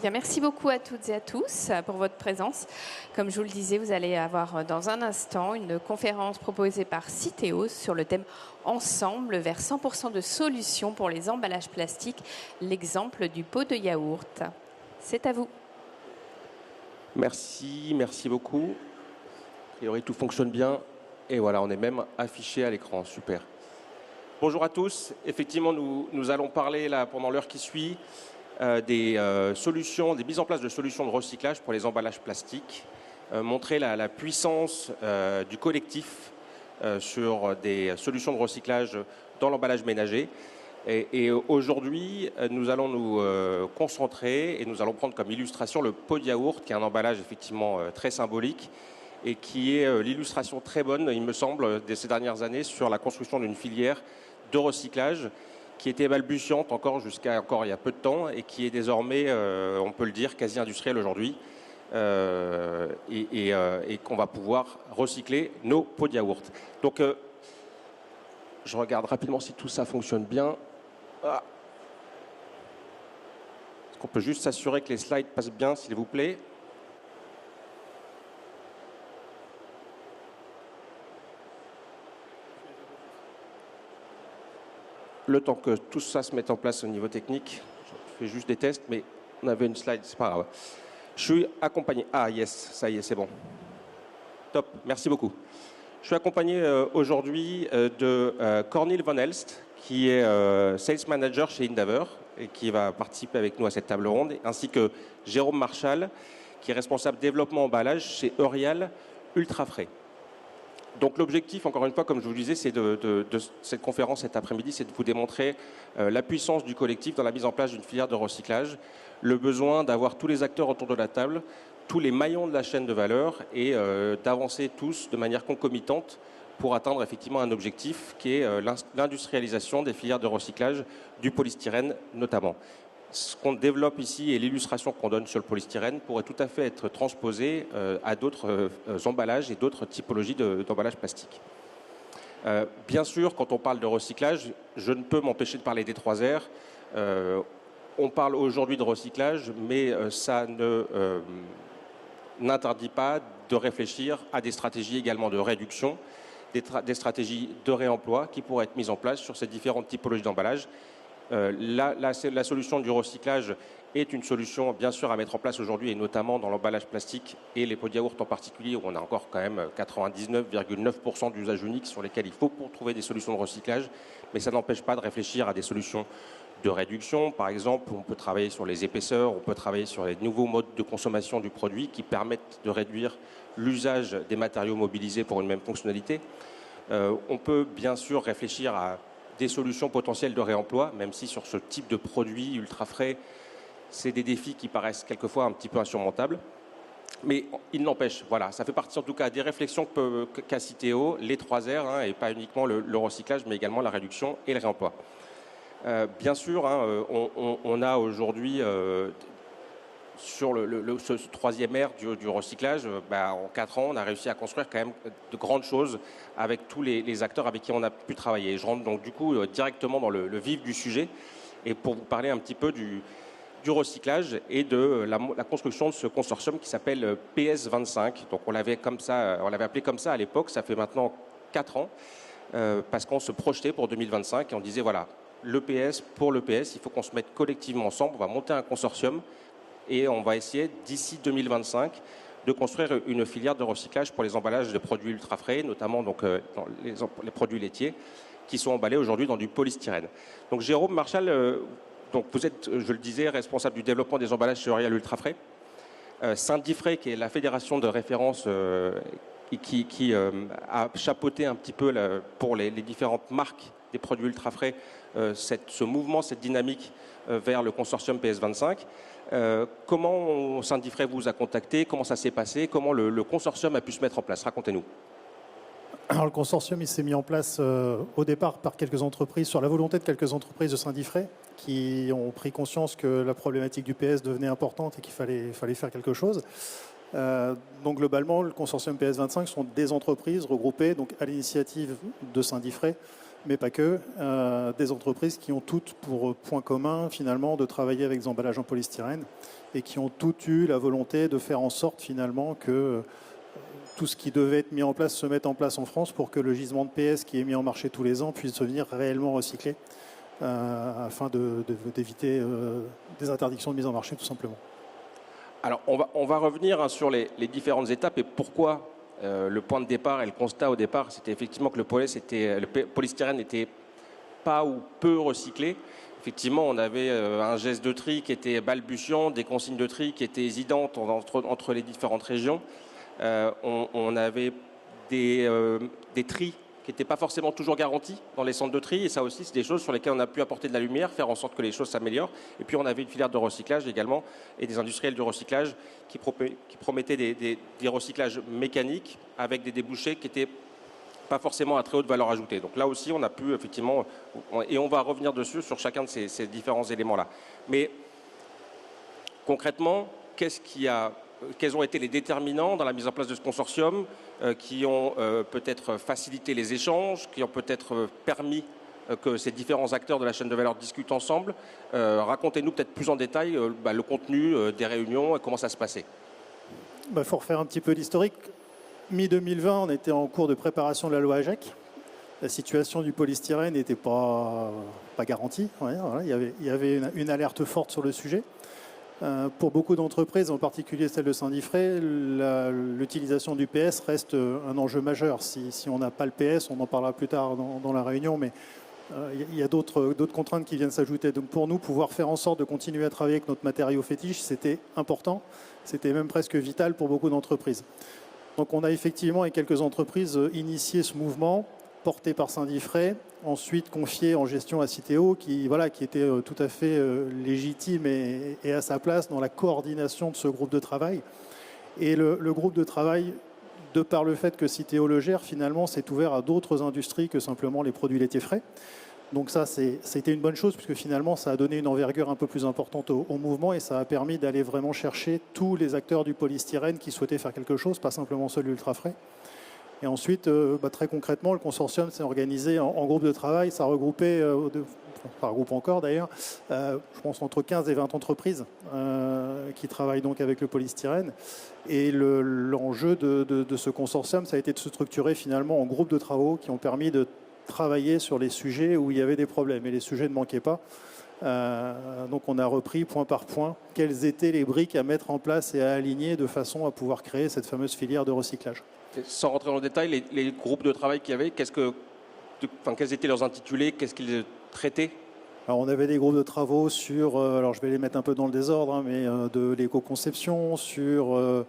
Bien, merci beaucoup à toutes et à tous pour votre présence. Comme je vous le disais, vous allez avoir dans un instant une conférence proposée par Citeos sur le thème Ensemble vers 100% de solutions pour les emballages plastiques, l'exemple du pot de yaourt. C'est à vous. Merci beaucoup. A priori, tout fonctionne bien. Et voilà, on est même affiché à l'écran. Super. Bonjour à tous. Effectivement, nous allons parler là, pendant l'heure qui suit des solutions, des mises en place de solutions de recyclage pour les emballages plastiques, montrer la puissance du collectif sur des solutions de recyclage dans l'emballage ménager. Et aujourd'hui, nous allons nous concentrer et nous allons prendre comme illustration le pot de yaourt, qui est un emballage effectivement très symbolique et qui est l'illustration très bonne, il me semble, de ces dernières années sur la construction d'une filière de recyclage qui était balbutiante encore jusqu'à il y a peu de temps et qui est désormais, on peut le dire, quasi industrielle aujourd'hui et qu'on va pouvoir recycler nos pots de yaourt. Donc, je regarde rapidement si tout ça fonctionne bien. Ah. Est-ce qu'on peut juste s'assurer que les slides passent bien, s'il vous plaît ? Le temps que tout ça se mette en place au niveau technique, je fais juste des tests, mais on avait une slide, c'est pas grave. Je suis accompagné. Ah yes, ça y est, c'est bon. Top, merci beaucoup. Je suis accompagné aujourd'hui de Cornel Van Elst, qui est Sales Manager chez Endeavour et qui va participer avec nous à cette table ronde, ainsi que Jérôme Marchal, qui est responsable développement emballage chez Eurial Ultra Frais. Donc l'objectif, encore une fois, comme je vous le disais, c'est de cette conférence cet après-midi, c'est de vous démontrer la puissance du collectif dans la mise en place d'une filière de recyclage, le besoin d'avoir tous les acteurs autour de la table, tous les maillons de la chaîne de valeur et d'avancer tous de manière concomitante pour atteindre effectivement un objectif qui est l'industrialisation des filières de recyclage du polystyrène notamment. Ce qu'on développe ici et l'illustration qu'on donne sur le polystyrène pourrait tout à fait être transposée à d'autres emballages et d'autres typologies d'emballages plastiques. Bien sûr, quand on parle de recyclage, je ne peux m'empêcher de parler des 3 R. On parle aujourd'hui de recyclage, mais ça n'interdit pas de réfléchir à des stratégies également de réduction, des stratégies de réemploi qui pourraient être mises en place sur ces différentes typologies d'emballage. La solution du recyclage est une solution bien sûr à mettre en place aujourd'hui et notamment dans l'emballage plastique et les pots de yaourt en particulier où on a encore quand même 99,9% d'usages uniques sur lesquels il faut trouver des solutions de recyclage, mais ça n'empêche pas de réfléchir à des solutions de réduction. Par exemple, on peut travailler sur les épaisseurs, on peut travailler sur les nouveaux modes de consommation du produit qui permettent de réduire l'usage des matériaux mobilisés pour une même fonctionnalité. On peut bien sûr réfléchir à des solutions potentielles de réemploi, même si sur ce type de produit ultra frais, c'est des défis qui paraissent quelquefois un petit peu insurmontables. Mais il n'empêche, voilà, ça fait partie en tout cas des réflexions qu'a Citeos, les 3 R, et pas uniquement le recyclage, mais également la réduction et le réemploi. Bien sûr, on a aujourd'hui, sur ce 3e R du recyclage, en 4 ans, on a réussi à construire quand même de grandes choses avec tous les acteurs avec qui on a pu travailler. Je rentre donc du coup directement dans le vif du sujet et pour vous parler un petit peu du recyclage et de la construction de ce consortium qui s'appelle PS25. Donc on l'avait appelé comme ça à l'époque, ça fait maintenant 4 ans, parce qu'on se projetait pour 2025 et on disait voilà, l'EPS, pour l'EPS, il faut qu'on se mette collectivement ensemble, on va monter un consortium et on va essayer d'ici 2025 de construire une filière de recyclage pour les emballages de produits ultra frais, notamment donc, dans les produits laitiers qui sont emballés aujourd'hui dans du polystyrène. Donc Jérôme Marchal, donc vous êtes, je le disais, responsable du développement des emballages chez Eurial Ultra Frais. Syndifrais, qui est la fédération de référence qui a chapeauté un petit peu pour les différentes marques des produits ultra frais ce mouvement, cette dynamique vers le consortium PS25. Comment Syndifrais vous a contacté? Comment ça s'est passé? Comment le consortium a pu se mettre en place? Racontez-nous. Alors, le consortium il s'est mis en place au départ par quelques entreprises, sur la volonté de quelques entreprises de Syndifrais qui ont pris conscience que la problématique du PS devenait importante et qu'il fallait faire quelque chose. Donc globalement, le consortium PS25 sont des entreprises regroupées donc, à l'initiative de Syndifrais mais pas que, des entreprises qui ont toutes pour point commun finalement de travailler avec des emballages en polystyrène et qui ont toutes eu la volonté de faire en sorte finalement que tout ce qui devait être mis en place se mette en place en France pour que le gisement de PS qui est mis en marché tous les ans puisse devenir réellement recyclé afin d'éviter des interdictions de mise en marché tout simplement. Alors on va revenir sur les différentes étapes et pourquoi le point de départ et le constat au départ, c'était effectivement que le polystyrène n'était pas ou peu recyclé. Effectivement, on avait un geste de tri qui était balbutiant, des consignes de tri qui étaient hésitantes entre les différentes régions. On avait des tris qui n'étaient pas forcément toujours garantis dans les centres de tri. Et ça aussi, c'est des choses sur lesquelles on a pu apporter de la lumière, faire en sorte que les choses s'améliorent. Et puis, on avait une filière de recyclage également et des industriels du recyclage qui promettaient des recyclages mécaniques avec des débouchés qui n'étaient pas forcément à très haute valeur ajoutée. Donc là aussi, on a pu effectivement, et on va revenir dessus sur chacun de ces différents éléments-là. Mais concrètement, quels ont été les déterminants dans la mise en place de ce consortium qui ont peut-être facilité les échanges, qui ont peut-être permis que ces différents acteurs de la chaîne de valeur discutent ensemble. Racontez-nous peut-être plus en détail le contenu des réunions et comment ça se passait. Il faut refaire un petit peu l'historique. Mi-2020, on était en cours de préparation de la loi AGEC. La situation du polystyrène n'était pas garantie. Ouais, voilà. Il y avait une alerte forte sur le sujet. Pour beaucoup d'entreprises, en particulier celle de Saint-Diffré, l'utilisation du PS reste un enjeu majeur. Si on n'a pas le PS, on en parlera plus tard dans la réunion, mais il y a d'autres contraintes qui viennent s'ajouter. Donc pour nous, pouvoir faire en sorte de continuer à travailler avec notre matériau fétiche, c'était important. C'était même presque vital pour beaucoup d'entreprises. Donc on a effectivement, avec quelques entreprises, initié ce mouvement porté par Saint-Diffré, ensuite confié en gestion à Citeo, qui était tout à fait légitime et à sa place dans la coordination de ce groupe de travail. Et le groupe de travail, de par le fait que Citeo le gère, finalement, s'est ouvert à d'autres industries que simplement les produits laitiers frais. Donc ça, c'était une bonne chose, puisque finalement, ça a donné une envergure un peu plus importante au mouvement et ça a permis d'aller vraiment chercher tous les acteurs du polystyrène qui souhaitaient faire quelque chose, pas simplement ceux de l'ultra frais. Et ensuite, très concrètement, le consortium s'est organisé en groupe de travail. Ça regroupait, ça regroupe encore d'ailleurs, je pense entre 15 et 20 entreprises qui travaillent donc avec le polystyrène. Et l'enjeu de ce consortium, ça a été de se structurer finalement en groupes de travaux qui ont permis de travailler sur les sujets où il y avait des problèmes. Et les sujets ne manquaient pas. Donc on a repris point par point quelles étaient les briques à mettre en place et à aligner de façon à pouvoir créer cette fameuse filière de recyclage. Sans rentrer dans le détail, les groupes de travail qu'il y avait, quels étaient leurs intitulés, qu'est-ce qu'ils traitaient? Alors on avait des groupes de travaux sur, alors je vais les mettre un peu dans le désordre, mais de l'éco-conception, sur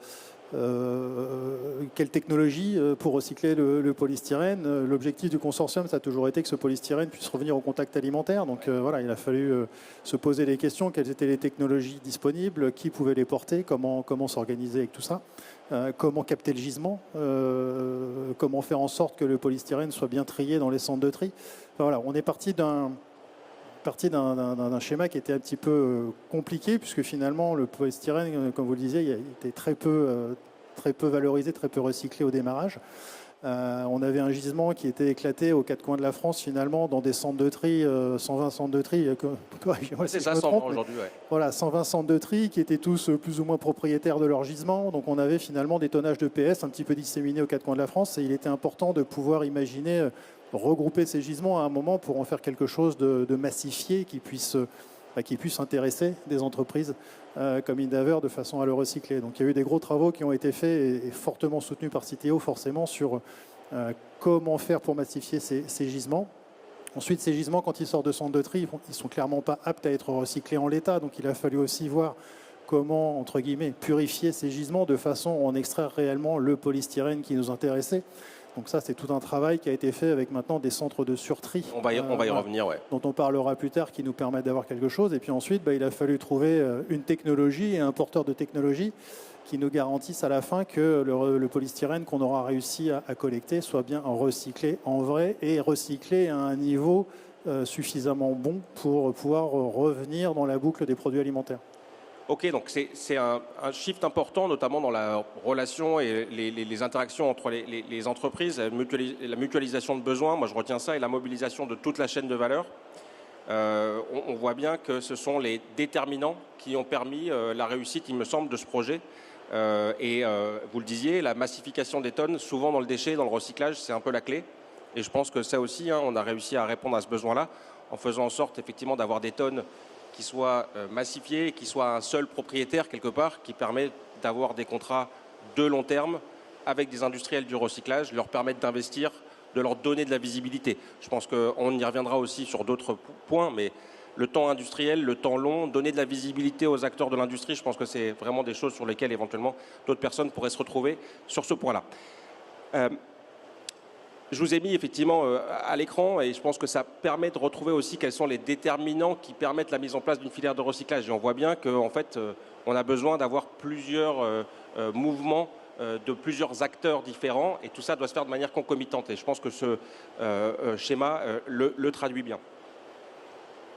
quelle technologie pour recycler le polystyrène. L'objectif du consortium, ça a toujours été que ce polystyrène puisse revenir au contact alimentaire. Donc il a fallu se poser des questions, quelles étaient les technologies disponibles, qui pouvait les porter, comment s'organiser avec tout ça. Comment capter le gisement, comment faire en sorte que le polystyrène soit bien trié dans les centres de tri. Voilà, on est parti d'un schéma qui était un petit peu compliqué, puisque finalement le polystyrène, comme vous le disiez, il était très peu valorisé, très peu recyclé au démarrage. On avait un gisement qui était éclaté aux quatre coins de la France, finalement, dans des centres de tri, 120 centres de tri. C'est ça, 120 aujourd'hui, ouais. Voilà, 120 centres de tri qui étaient tous plus ou moins propriétaires de leur gisement. Donc on avait finalement des tonnages de PS un petit peu disséminés aux quatre coins de la France. Et il était important de pouvoir imaginer regrouper ces gisements à un moment pour en faire quelque chose de massifié qui puisse intéresser des entreprises comme Endeavour de façon à le recycler. Donc il y a eu des gros travaux qui ont été faits et fortement soutenus par Citeo forcément sur comment faire pour massifier ces gisements. Ensuite, ces gisements, quand ils sortent de centre de tri, ils ne sont clairement pas aptes à être recyclés en l'état. Donc il a fallu aussi voir comment, entre guillemets, purifier ces gisements de façon à en extraire réellement le polystyrène qui nous intéressait. Donc ça, c'est tout un travail qui a été fait avec maintenant des centres de surtri. On va y revenir, ouais. Dont on parlera plus tard, qui nous permettent d'avoir quelque chose. Et puis ensuite, il a fallu trouver une technologie et un porteur de technologie qui nous garantissent à la fin que le polystyrène qu'on aura réussi à collecter soit bien recyclé en vrai et recyclé à un niveau suffisamment bon pour pouvoir revenir dans la boucle des produits alimentaires. Ok, donc c'est un shift important, notamment dans la relation et les interactions entre les entreprises, la mutualisation de besoins, moi je retiens ça, et la mobilisation de toute la chaîne de valeur. On voit bien que ce sont les déterminants qui ont permis la réussite, il me semble, de ce projet. Vous le disiez, la massification des tonnes, souvent dans le déchet, dans le recyclage, c'est un peu la clé. Et je pense que ça aussi, on a réussi à répondre à ce besoin-là en faisant en sorte effectivement d'avoir des tonnes qui soient massifiées, qui soient un seul propriétaire quelque part, qui permet d'avoir des contrats de long terme avec des industriels du recyclage, leur permettre d'investir, de leur donner de la visibilité. Je pense qu'on y reviendra aussi sur d'autres points, mais le temps industriel, le temps long, donner de la visibilité aux acteurs de l'industrie, je pense que c'est vraiment des choses sur lesquelles éventuellement d'autres personnes pourraient se retrouver sur ce point-là. Je vous ai mis effectivement à l'écran et je pense que ça permet de retrouver aussi quels sont les déterminants qui permettent la mise en place d'une filière de recyclage. Et on voit bien qu'en fait, on a besoin d'avoir plusieurs mouvements de plusieurs acteurs différents et tout ça doit se faire de manière concomitante. Et je pense que ce schéma le traduit bien.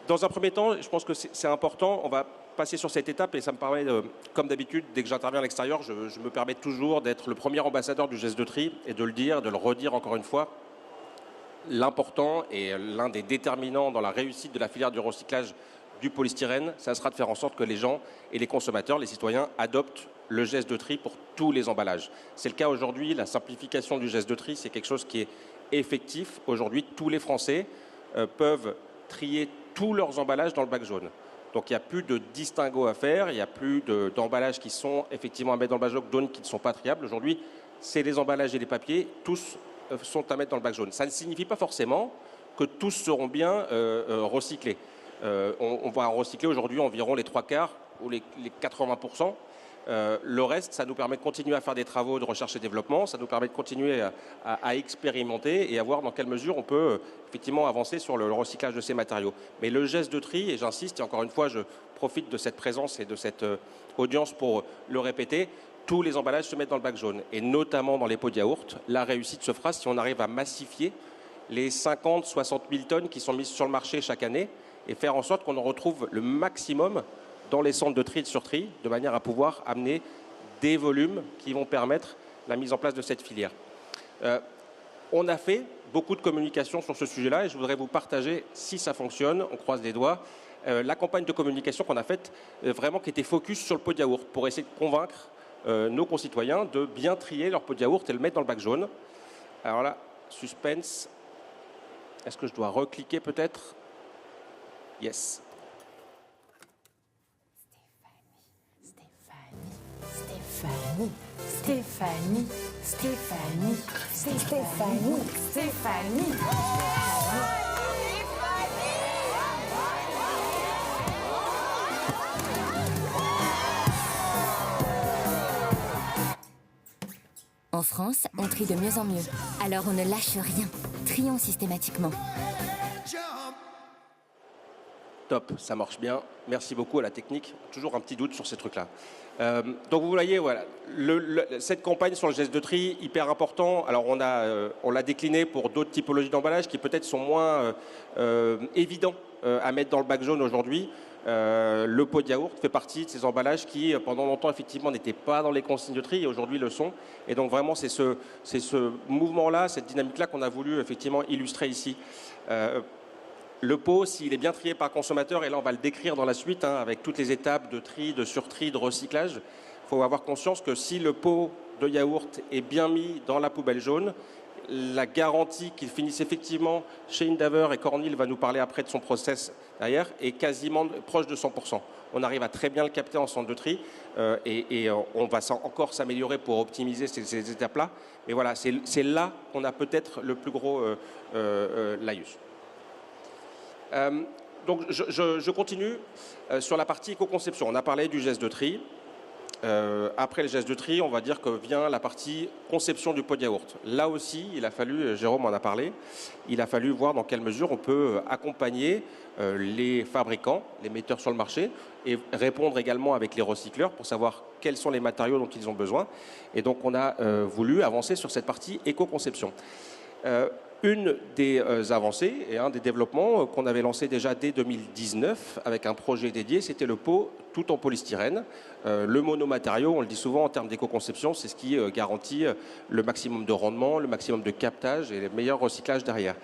Dans un premier temps, je pense que c'est important, on va passer sur cette étape et ça me permet, comme d'habitude, dès que j'interviens à l'extérieur, je me permets toujours d'être le premier ambassadeur du geste de tri et de le dire, de le redire encore une fois. L'important et l'un des déterminants dans la réussite de la filière du recyclage du polystyrène, ça sera de faire en sorte que les gens et les consommateurs, les citoyens, adoptent le geste de tri pour tous les emballages. C'est le cas aujourd'hui, la simplification du geste de tri, c'est quelque chose qui est effectif. Aujourd'hui, tous les Français peuvent trier tous leurs emballages dans le bac jaune. Donc il n'y a plus de distinguo à faire, il n'y a plus d'emballages qui sont effectivement à mettre dans le bac jaune, d'autres qui ne sont pas triables. Aujourd'hui, c'est les emballages et les papiers, tous sont à mettre dans le bac jaune. Ça ne signifie pas forcément que tous seront bien recyclés. On va en recycler aujourd'hui environ les 3/4 ou les 80%. Le reste, ça nous permet de continuer à faire des travaux de recherche et développement, ça nous permet de continuer à expérimenter et à voir dans quelle mesure on peut effectivement avancer sur le recyclage de ces matériaux. Mais le geste de tri, et j'insiste, et encore une fois, je profite de cette présence et de cette audience pour le répéter, tous les emballages se mettent dans le bac jaune, et notamment dans les pots de yaourt. La réussite se fera si on arrive à massifier les 50-60 000 tonnes qui sont mises sur le marché chaque année, et faire en sorte qu'on en retrouve le maximum dans les centres de tri et de surtri, de manière à pouvoir amener des volumes qui vont permettre la mise en place de cette filière. On a fait beaucoup de communication sur ce sujet-là et je voudrais vous partager, si ça fonctionne, on croise les doigts, la campagne de communication qu'on a faite, vraiment qui était focus sur le pot de yaourt, pour essayer de convaincre nos concitoyens de bien trier leur pot de yaourt et le mettre dans le bac jaune. Alors là, suspense. Est-ce que je dois recliquer peut-être? Yes. Stéphanie. En France, on trie de mieux en mieux. Alors on ne lâche rien. Trions systématiquement. Top, ça marche bien. Merci beaucoup à la technique. Toujours un petit doute sur ces trucs-là. Donc vous voyez, voilà, cette campagne sur le geste de tri, hyper important. Alors on l'a décliné pour d'autres typologies d'emballage qui peut-être sont moins évidents à mettre dans le bac jaune aujourd'hui. Le pot de yaourt fait partie de ces emballages qui, pendant longtemps, effectivement, n'étaient pas dans les consignes de tri et aujourd'hui le sont. Et donc vraiment, c'est ce mouvement-là, cette dynamique-là qu'on a voulu effectivement illustrer ici. Le pot, s'il est bien trié par consommateur, et là on va le décrire dans la suite, avec toutes les étapes de tri, de surtri, de recyclage, il faut avoir conscience que si le pot de yaourt est bien mis dans la poubelle jaune, la garantie qu'il finisse effectivement chez Endeavour, et Cornil va nous parler après de son process derrière, est quasiment proche de 100%. On arrive à très bien le capter en centre de tri et on va encore s'améliorer pour optimiser ces étapes-là. Mais voilà, c'est là qu'on a peut-être le plus gros laïus. Donc je continue sur la partie éco-conception. On a parlé du geste de tri. Après le geste de tri, on va dire que vient la partie conception du pot de yaourt. Là aussi, il a fallu, Jérôme en a parlé, il a fallu voir dans quelle mesure on peut accompagner les fabricants, les metteurs sur le marché, et répondre également avec les recycleurs pour savoir quels sont les matériaux dont ils ont besoin. Et donc on a voulu avancer sur cette partie éco-conception. une des avancées et un des développements qu'on avait lancé déjà dès 2019 avec un projet dédié, c'était le pot tout en polystyrène. Le monomatériau, on le dit souvent en termes d'éco-conception, c'est ce qui garantit le maximum de rendement, le maximum de captage et le meilleur recyclage derrière.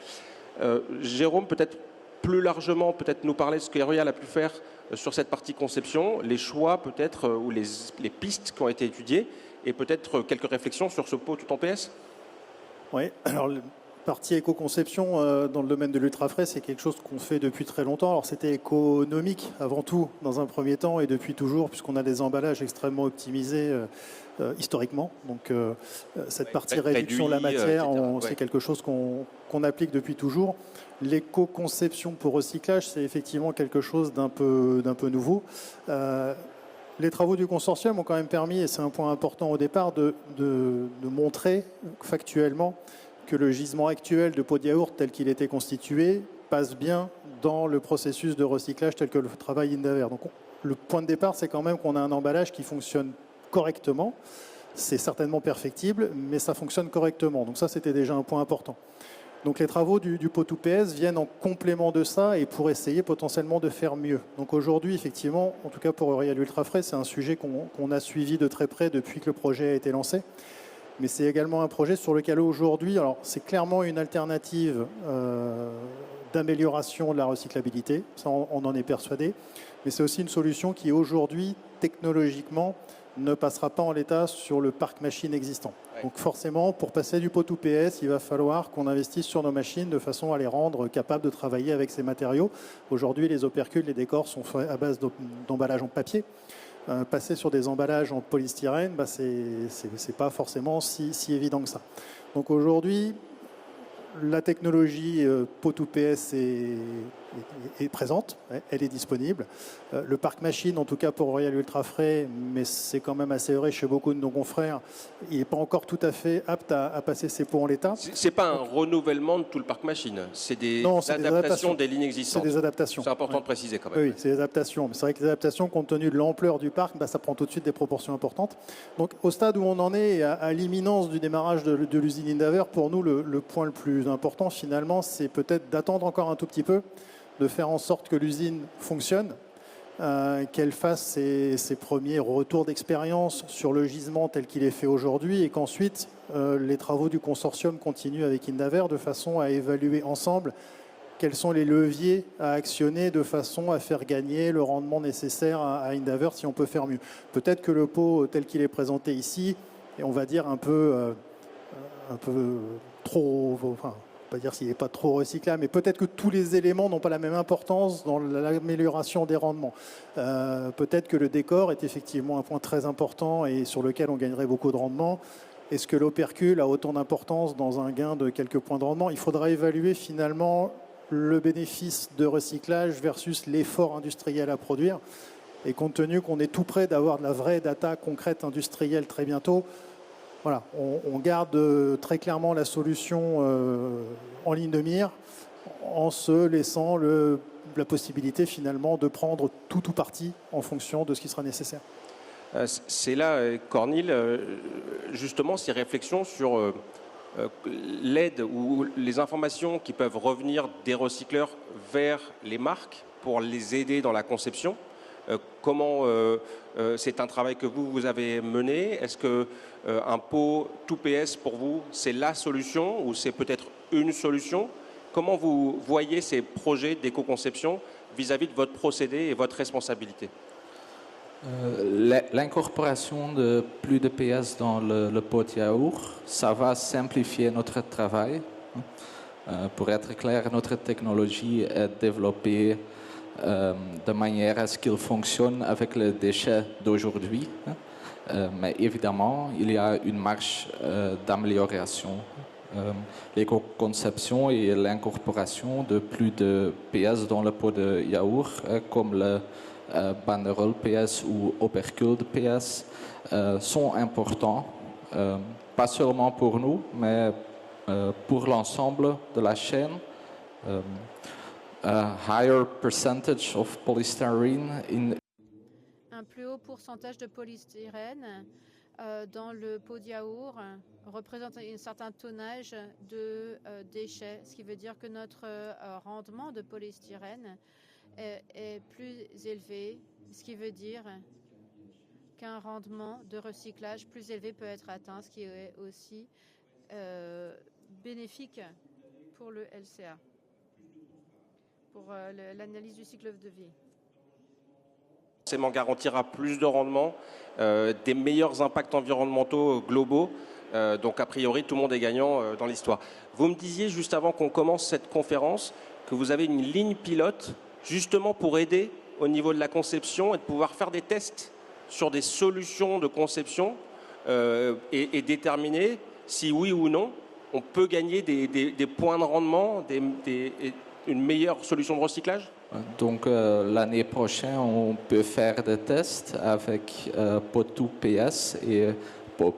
Jérôme, peut-être plus largement, peut-être nous parler de ce que Royal a pu faire sur cette partie conception, les choix peut-être ou les pistes qui ont été étudiées et peut-être quelques réflexions sur ce pot tout en PS. Oui, alors la partie éco-conception dans le domaine de l'ultra-frais, c'est quelque chose qu'on fait depuis très longtemps. Alors c'était économique avant tout, dans un premier temps, et depuis toujours, puisqu'on a des emballages extrêmement optimisés historiquement. Donc cette partie réduction de la matière, c'est quelque chose qu'on applique depuis toujours. L'éco-conception pour recyclage, c'est effectivement quelque chose d'un peu nouveau. Les travaux du consortium ont quand même permis, et c'est un point important au départ, de montrer factuellement que le gisement actuel de pot de yaourt tel qu'il était constitué passe bien dans le processus de recyclage tel que le travail Indaver. Donc le point de départ, c'est quand même qu'on a un emballage qui fonctionne correctement. C'est certainement perfectible, mais ça fonctionne correctement. Donc ça, c'était déjà un point important. Donc les travaux du pot to PS viennent en complément de ça et pour essayer potentiellement de faire mieux. Donc aujourd'hui, effectivement, en tout cas pour Royal Ultrafrais, c'est un sujet qu'on a suivi de très près depuis que le projet a été lancé. Mais c'est également un projet sur lequel aujourd'hui, alors c'est clairement une alternative d'amélioration de la recyclabilité, ça on en est persuadé, mais c'est aussi une solution qui aujourd'hui, technologiquement, ne passera pas en l'état sur le parc machine existant. Donc forcément, pour passer du pot to PS, il va falloir qu'on investisse sur nos machines de façon à les rendre capables de travailler avec ces matériaux. Aujourd'hui, les opercules, les décors sont faits à base d'emballage en papier. Passer sur des emballages en polystyrène, c'est pas forcément si évident que ça. Donc aujourd'hui, la technologie pot to PS est présente, elle est disponible. Le parc machine, en tout cas pour Royal Ultrafrais, mais c'est quand même assez vrai chez beaucoup de nos confrères, il n'est pas encore tout à fait apte à passer ses pots en l'état. C'est pas un renouvellement de tout le parc machine, c'est des adaptations des lignes existantes. C'est des adaptations. C'est important de préciser quand même. Oui, c'est des adaptations. Mais c'est vrai que les adaptations, compte tenu de l'ampleur du parc, ça prend tout de suite des proportions importantes. Donc au stade où on en est, à l'imminence du démarrage de l'usine Indaver, pour nous, le point le plus important finalement, c'est peut-être d'attendre encore un tout petit peu, de faire en sorte que l'usine fonctionne, qu'elle fasse ses premiers retours d'expérience sur le gisement tel qu'il est fait aujourd'hui et qu'ensuite les travaux du consortium continuent avec Indaver de façon à évaluer ensemble quels sont les leviers à actionner de façon à faire gagner le rendement nécessaire à Indaver si on peut faire mieux. Peut-être que le pot tel qu'il est présenté ici, et on va dire un peu trop... Enfin, pas dire s'il n'est pas trop recyclable, mais peut-être que tous les éléments n'ont pas la même importance dans l'amélioration des rendements. Peut-être que le décor est effectivement un point très important et sur lequel on gagnerait beaucoup de rendement. Est-ce que l'opercule a autant d'importance dans un gain de quelques points de rendement? Il faudra évaluer finalement le bénéfice de recyclage versus l'effort industriel à produire. Et compte tenu qu'on est tout près d'avoir de la vraie data concrète industrielle très bientôt, voilà, on garde très clairement la solution en ligne de mire en se laissant la possibilité finalement de prendre tout ou partie en fonction de ce qui sera nécessaire. C'est là, Cornille, justement ces réflexions sur l'aide ou les informations qui peuvent revenir des recycleurs vers les marques pour les aider dans la conception. Comment c'est un travail que vous avez mené? Est-ce qu'un pot tout PS pour vous, c'est la solution ou c'est peut-être une solution? Comment vous voyez ces projets d'éco-conception vis-à-vis de votre procédé et votre responsabilité? L'incorporation de plus de PS dans le pot de yaourt, ça va simplifier notre travail. Pour être clair, notre technologie est développée de manière à ce qu'il fonctionne avec les déchets d'aujourd'hui. Mais évidemment, il y a une marge d'amélioration. L'éco-conception et l'incorporation de plus de PS dans le pot de yaourt, comme le banderole PS ou opercule de PS, sont importants, pas seulement pour nous, mais pour l'ensemble de la chaîne. A higher percentage of polystyrene in... Un plus haut pourcentage de polystyrène dans le pot de yaourt représente un certain tonnage de déchets, ce qui veut dire que notre rendement de polystyrène est plus élevé, ce qui veut dire qu'un rendement de recyclage plus élevé peut être atteint, ce qui est aussi bénéfique pour le LCA, pour l'analyse du cycle de vie. Garantira plus de rendement, des meilleurs impacts environnementaux globaux. Donc a priori, tout le monde est gagnant dans l'histoire. Vous me disiez juste avant qu'on commence cette conférence que vous avez une ligne pilote justement pour aider au niveau de la conception et de pouvoir faire des tests sur des solutions de conception et déterminer si oui ou non on peut gagner des points de rendement, une meilleure solution de recyclage. Donc l'année prochaine, on peut faire des tests avec pas tout PS et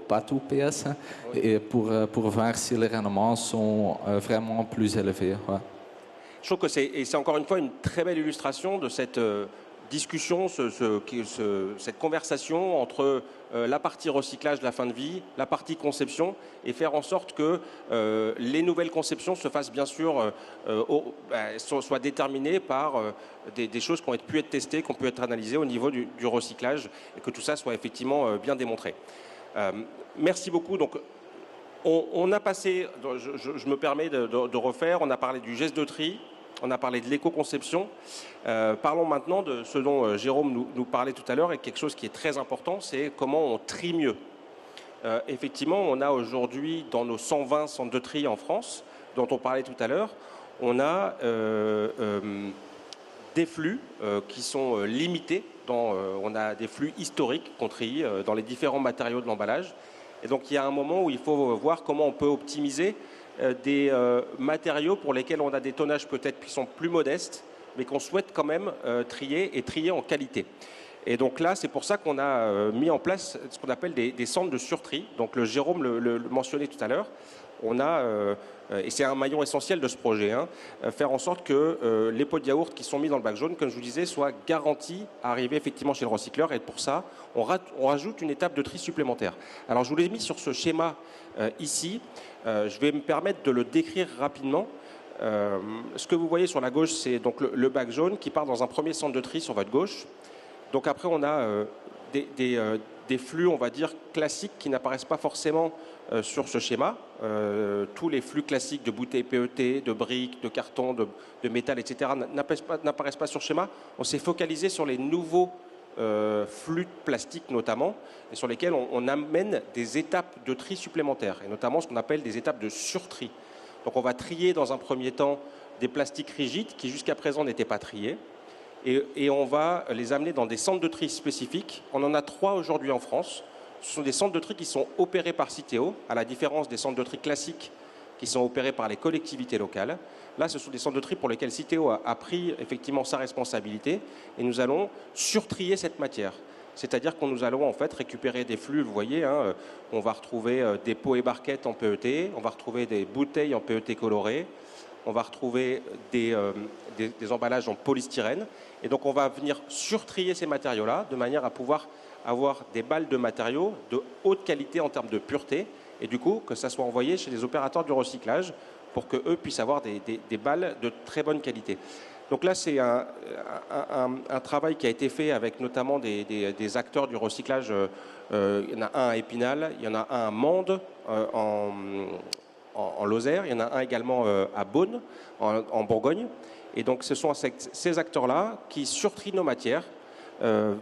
pas tout PS, hein, et pour voir si les rendements sont vraiment plus élevés. Ouais. Je trouve que c'est encore une fois une très belle illustration de cette discussion, cette conversation entre la partie recyclage, la fin de vie, la partie conception, et faire en sorte que les nouvelles conceptions se fassent bien sûr, soient déterminées par des choses qui ont pu être testées, qui ont pu être analysées au niveau du recyclage, et que tout ça soit effectivement bien démontré. Merci beaucoup. Donc, on a passé, je me permets de refaire, on a parlé du geste de tri, on a parlé de l'éco-conception. Parlons maintenant de ce dont Jérôme nous parlait tout à l'heure, et quelque chose qui est très important, c'est comment on trie mieux. Effectivement, on a aujourd'hui, dans nos 120 centres de tri en France, dont on parlait tout à l'heure, on a des flux qui sont limités. On a des flux historiques qu'on trie dans les différents matériaux de l'emballage. Et donc, il y a un moment où il faut voir comment on peut optimiser des matériaux pour lesquels on a des tonnages peut-être qui sont plus modestes, mais qu'on souhaite quand même trier et trier en qualité. Et donc là, c'est pour ça qu'on a mis en place ce qu'on appelle des centres de surtri. Donc Jérôme le mentionnait tout à l'heure. On a, et c'est un maillon essentiel de ce projet, hein, faire en sorte que les pots de yaourt qui sont mis dans le bac jaune, comme je vous disais, soient garantis à arriver effectivement chez le recycleur. Et pour ça, on rajoute une étape de tri supplémentaire. Alors je vous l'ai mis sur ce schéma ici. Je vais me permettre de le décrire rapidement. Ce que vous voyez sur la gauche, c'est donc le bac jaune qui part dans un premier centre de tri sur votre gauche. Donc après, on a des flux, on va dire, classiques qui n'apparaissent pas forcément sur ce schéma. Tous les flux classiques de bouteilles PET, de briques, de carton, de métal, etc. n'apparaissent pas sur le schéma. On s'est focalisé sur les nouveaux flux de plastique notamment, et sur lesquels on amène des étapes de tri supplémentaires, et notamment ce qu'on appelle des étapes de surtri. Donc on va trier dans un premier temps des plastiques rigides qui jusqu'à présent n'étaient pas triés, et on va les amener dans des centres de tri spécifiques. On en a 3 aujourd'hui en France. Ce sont des centres de tri qui sont opérés par Citeo, à la différence des centres de tri classiques qui sont opérés par les collectivités locales. Là, ce sont des centres de tri pour lesquels Citeo a pris effectivement sa responsabilité, et nous allons surtrier cette matière. C'est-à-dire que nous allons en fait récupérer des flux, vous voyez, hein, on va retrouver des pots et barquettes en PET, on va retrouver des bouteilles en PET colorées, on va retrouver des emballages en polystyrène, et donc on va venir surtrier ces matériaux-là de manière à pouvoir avoir des balles de matériaux de haute qualité en termes de pureté, et du coup que ça soit envoyé chez les opérateurs du recyclage pour qu'eux puissent avoir des balles de très bonne qualité. Donc là, c'est un travail qui a été fait avec notamment des acteurs du recyclage. Il y en a un à Épinal, il y en a un à Mende, en Lozère, il y en a un également à Beaune, en Bourgogne. Et donc ce sont ces acteurs-là qui surtrient nos matières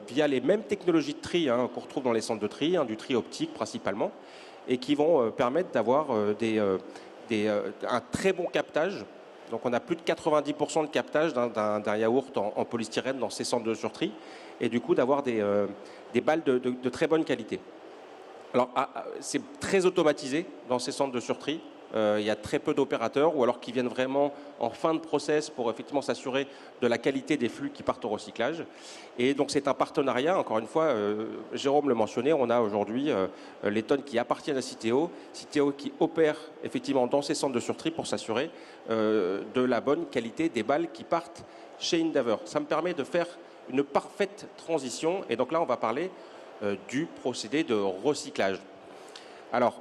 via les mêmes technologies de tri qu'on retrouve dans les centres de tri, du tri optique principalement, et qui vont permettre d'avoir un très bon captage. Donc on a plus de 90% de captage d'un yaourt en polystyrène dans ces centres de surtri, et du coup d'avoir des balles de très bonne qualité. Alors c'est très automatisé dans ces centres de surtri. Il y a très peu d'opérateurs, ou alors qui viennent vraiment en fin de process pour effectivement s'assurer de la qualité des flux qui partent au recyclage. Et donc c'est un partenariat, encore une fois, Jérôme le mentionnait, on a aujourd'hui les tonnes qui appartiennent à Citeo qui opère effectivement dans ces centres de surtri pour s'assurer de la bonne qualité des balles qui partent chez Endeavour. Ça me permet de faire une parfaite transition, et donc là on va parler du procédé de recyclage. Alors,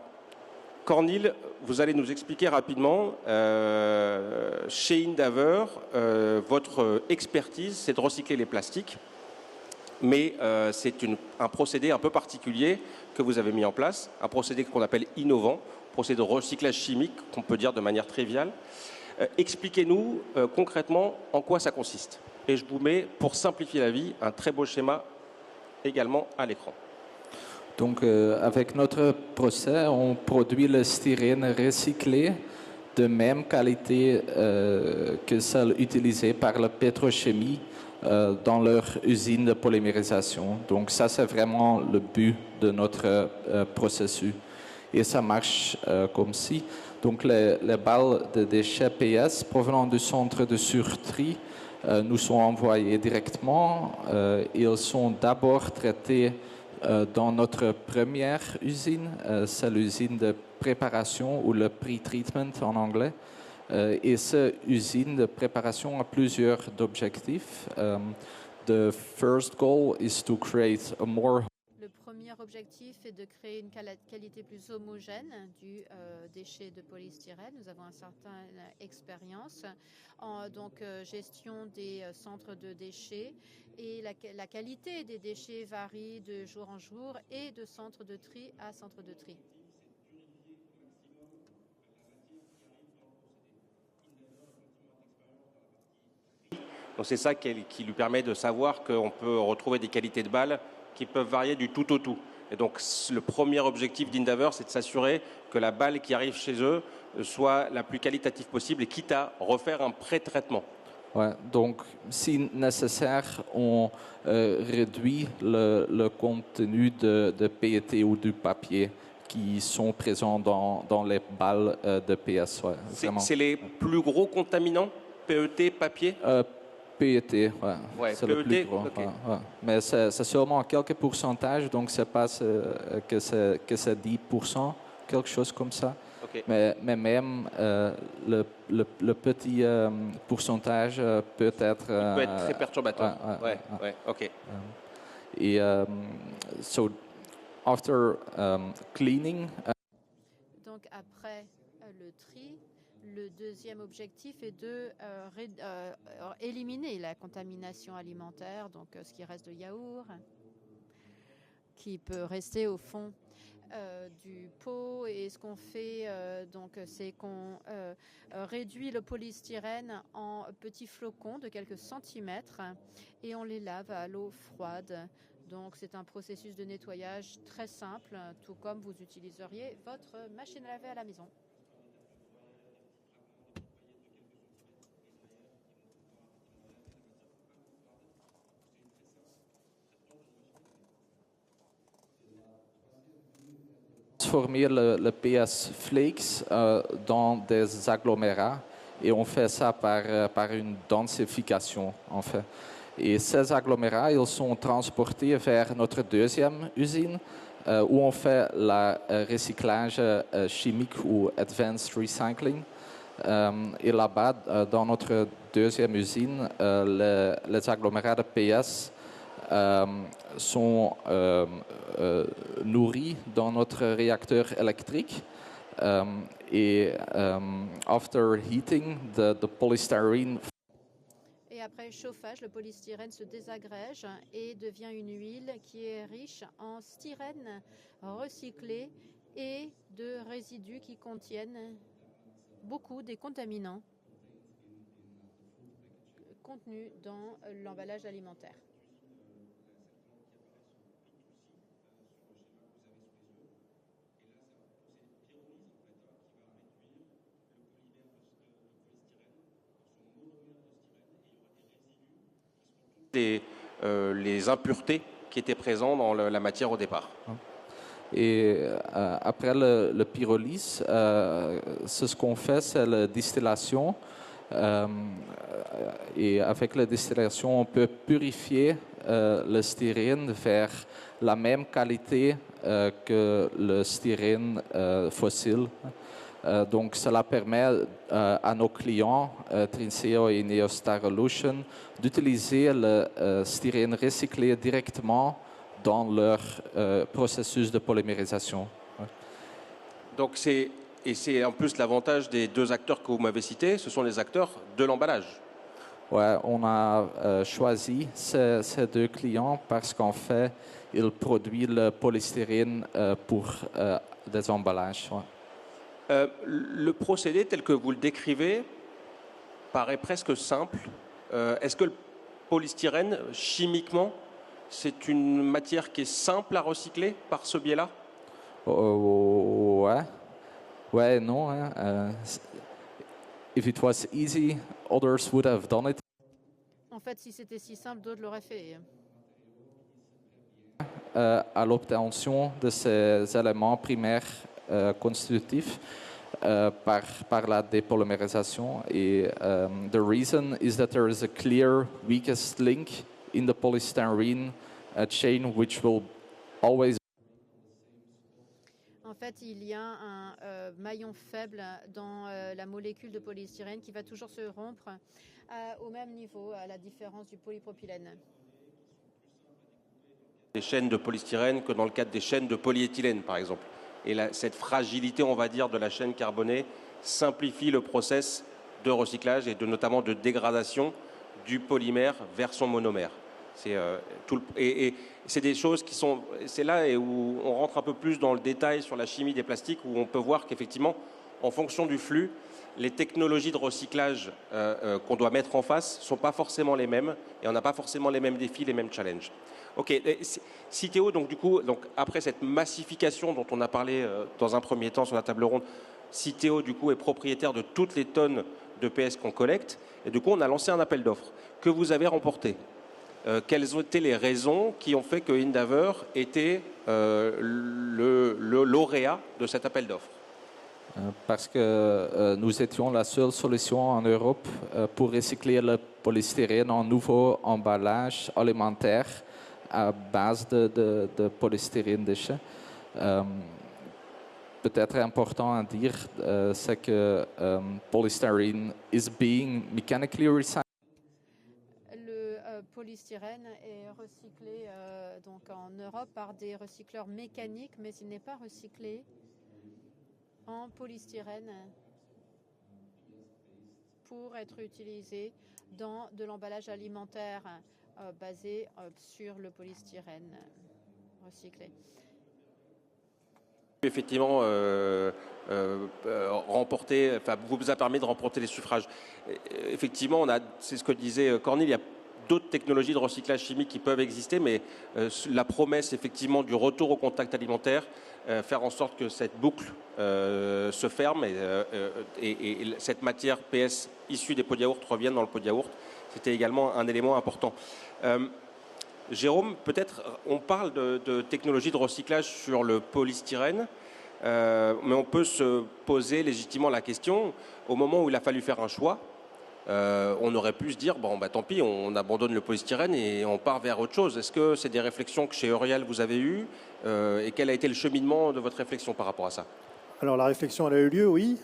Cornil, vous allez nous expliquer rapidement, chez Endeavour, votre expertise, c'est de recycler les plastiques, mais c'est un procédé un peu particulier que vous avez mis en place, un procédé qu'on appelle innovant, procédé de recyclage chimique, qu'on peut dire de manière triviale. Expliquez-nous concrètement en quoi ça consiste. Et je vous mets, pour simplifier la vie, un très beau schéma également à l'écran. Donc, avec notre procès, on produit le styrène recyclé de même qualité que celle utilisée par la pétrochimie dans leur usine de polymérisation. Donc, ça, c'est vraiment le but de notre processus. Et ça marche comme ci. Donc, les balles de déchets PS provenant du centre de surtri nous sont envoyées directement. Ils sont d'abord traités dans notre première usine, c'est l'usine de préparation ou le pre-treatment en anglais. Et cette usine de préparation a plusieurs objectifs. The first goal is to create a more. Le premier objectif est de créer une qualité plus homogène du déchet de polystyrène. Nous avons une certaine expérience en gestion des centres de déchets et la qualité des déchets varie de jour en jour et de centre de tri à centre de tri. Donc c'est ça qui lui permet de savoir qu'on peut retrouver des qualités de balles qui peuvent varier du tout au tout. Et donc le premier objectif d'Endeavour, c'est de s'assurer que la balle qui arrive chez eux soit la plus qualitative possible et quitte à refaire un pré-traitement. Ouais, donc, si nécessaire, on réduit le contenu de PET ou du papier qui sont présents dans les balles de PS. Ouais, c'est les plus gros contaminants, PET, papier PET, ouais, c'est PET, le plus gros. okay. Ouais. Mais c'est seulement quelques pourcentages, donc c'est pas que c'est 10%, quelque chose comme ça. Okay. Mais même le petit pourcentage peut être... Il peut être très perturbateur. Ouais, ok. Et so after cleaning... Donc après le tri, le deuxième objectif est de éliminer la contamination alimentaire, donc ce qui reste de yaourt, qui peut rester au fond du pot. Et ce qu'on fait, c'est qu'on réduit le polystyrène en petits flocons de quelques centimètres et on les lave à l'eau froide. Donc c'est un processus de nettoyage très simple, tout comme vous utiliseriez votre machine à laver à la maison. Transformer le PS Flakes dans des agglomérats et on fait ça par une densification en fait. Et ces agglomérats, ils sont transportés vers notre deuxième usine où on fait le recyclage chimique ou advanced recycling. Et là-bas, dans notre deuxième usine, les agglomérats de PS sont nourris dans notre réacteur électrique et after heating, the polystyrene. Et après chauffage, le polystyrène se désagrège et devient une huile qui est riche en styrène recyclé et de résidus qui contiennent beaucoup des contaminants contenus dans l'emballage alimentaire. Les impuretés qui étaient présentes dans la matière au départ. Et après le pyrolyse, ce qu'on fait, c'est la distillation. Et avec la distillation, on peut purifier le styrène vers la même qualité que le styrène fossile. Donc, cela permet à nos clients, Trinseo et Neostar Solutions, d'utiliser le styrène recyclé directement dans leur processus de polymérisation. Ouais. Donc c'est en plus l'avantage des deux acteurs que vous m'avez cités, ce sont les acteurs de l'emballage. Ouais, on a choisi ces deux clients parce qu'en fait, ils produisent le polystyrène pour des emballages. Ouais. Le procédé tel que vous le décrivez paraît presque simple. Est-ce que le polystyrène, chimiquement, c'est une matière qui est simple à recycler par ce biais-là? Ouais. Ouais, non. Hein. If it was easy, others would have done it. En fait, si c'était si simple, d'autres l'auraient fait. À l'obtention de ces éléments primaires constitutifs par la dépolymérisation. Et the reason is that there is a clear weakest link in the polystyrene chain, which will always. En fait, il y a un maillon faible dans la molécule de polystyrène qui va toujours se rompre au même niveau, à la différence du polypropylène. Des chaînes de polystyrène que dans le cadre des chaînes de polyéthylène, par exemple. Et cette fragilité, on va dire, de la chaîne carbonée simplifie le process de recyclage et notamment de dégradation du polymère vers son monomère. C'est des choses qui sont... C'est là où on rentre un peu plus dans le détail sur la chimie des plastiques, où on peut voir qu'effectivement, en fonction du flux, les technologies de recyclage qu'on doit mettre en face ne sont pas forcément les mêmes et on n'a pas forcément les mêmes défis, les mêmes challenges. Ok, Citeo, donc après cette massification dont on a parlé dans un premier temps sur la table ronde, Citeo du coup est propriétaire de toutes les tonnes de PS qu'on collecte et du coup on a lancé un appel d'offres que vous avez remporté. Quelles ont été les raisons qui ont fait que Endeavour était le lauréat de cet appel d'offres? Parce que nous étions la seule solution en Europe pour recycler le polystyrène en nouveau emballage alimentaire à base de polystyrène déchet. Peut-être important à dire, c'est que polystyrene is being mechanically recycled. Le polystyrène est recyclé donc en Europe par des recycleurs mécaniques, mais il n'est pas recyclé en polystyrène pour être utilisé dans de l'emballage alimentaire basé sur le polystyrène recyclé. Effectivement, vous a permis de remporter les suffrages. Effectivement, c'est ce que disait Cornille, il y a d'autres technologies de recyclage chimique qui peuvent exister, mais la promesse effectivement du retour au contact alimentaire, faire en sorte que cette boucle se ferme et cette matière PS issue des pots de yaourt revienne dans le pot de yaourt, c'était également un élément important. Jérôme, peut-être on parle de technologie de recyclage sur le polystyrène, mais on peut se poser légitimement la question, au moment où il a fallu faire un choix, on aurait pu se dire, tant pis, on abandonne le polystyrène et on part vers autre chose. Est-ce que c'est des réflexions que chez Eurial vous avez eues et quel a été le cheminement de votre réflexion par rapport à ça? Alors la réflexion elle a eu lieu, oui.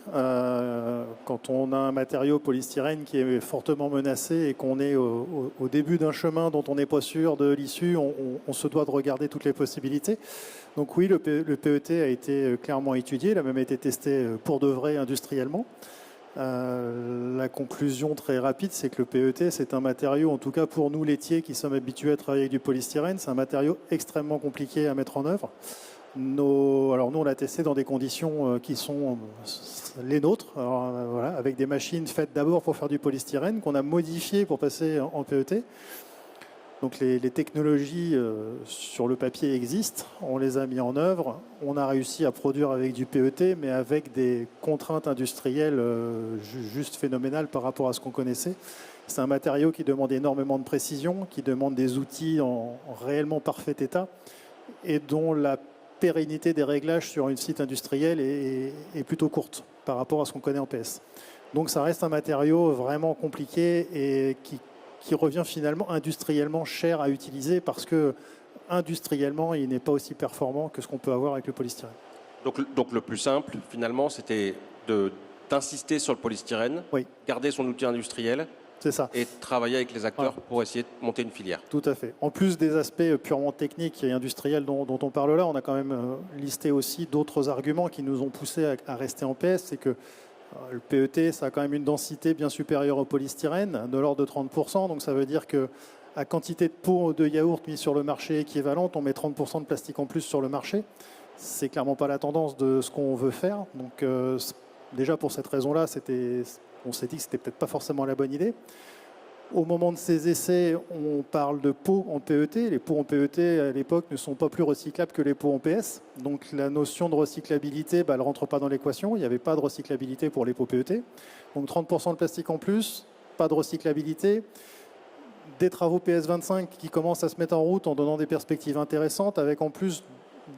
Quand on a un matériau polystyrène qui est fortement menacé et qu'on est au début d'un chemin dont on n'est pas sûr de l'issue, on se doit de regarder toutes les possibilités. Donc oui, le PET a été clairement étudié, il a même été testé pour de vrai industriellement. La conclusion très rapide, c'est que le PET, c'est un matériau, en tout cas pour nous laitiers qui sommes habitués à travailler avec du polystyrène, c'est un matériau extrêmement compliqué à mettre en œuvre. Alors nous, on l'a testé dans des conditions qui sont les nôtres, voilà, avec des machines faites d'abord pour faire du polystyrène, qu'on a modifiées pour passer en PET. Donc les technologies sur le papier existent, on les a mis en œuvre, on a réussi à produire avec du PET, mais avec des contraintes industrielles juste phénoménales par rapport à ce qu'on connaissait. C'est un matériau qui demande énormément de précision, qui demande des outils en réellement parfait état, et dont la pérennité des réglages sur une site industrielle est plutôt courte par rapport à ce qu'on connaît en PS. Donc ça reste un matériau vraiment compliqué et qui revient finalement industriellement cher à utiliser parce que industriellement il n'est pas aussi performant que ce qu'on peut avoir avec le polystyrène. Donc le plus simple, finalement, c'était d'insister sur le polystyrène, Oui. garder son outil industriel, mais de C'est ça. Et travailler avec les acteurs pour essayer de monter une filière. Tout à fait. En plus des aspects purement techniques et industriels dont on parle là, on a quand même listé aussi d'autres arguments qui nous ont poussé à rester en PS. C'est que le PET, ça a quand même une densité bien supérieure au polystyrène, de l'ordre de 30%. Donc ça veut dire que à quantité de pots de yaourt mis sur le marché équivalente, on met 30% de plastique en plus sur le marché. C'est clairement pas la tendance de ce qu'on veut faire. Donc déjà pour cette raison-là, on s'est dit que c'était peut-être pas forcément la bonne idée. Au moment de ces essais, on parle de pots en PET. Les pots en PET, à l'époque, ne sont pas plus recyclables que les pots en PS. Donc la notion de recyclabilité, elle ne rentre pas dans l'équation. Il n'y avait pas de recyclabilité pour les pots PET. Donc 30% de plastique en plus, pas de recyclabilité. Des travaux PS25 qui commencent à se mettre en route en donnant des perspectives intéressantes, avec en plus,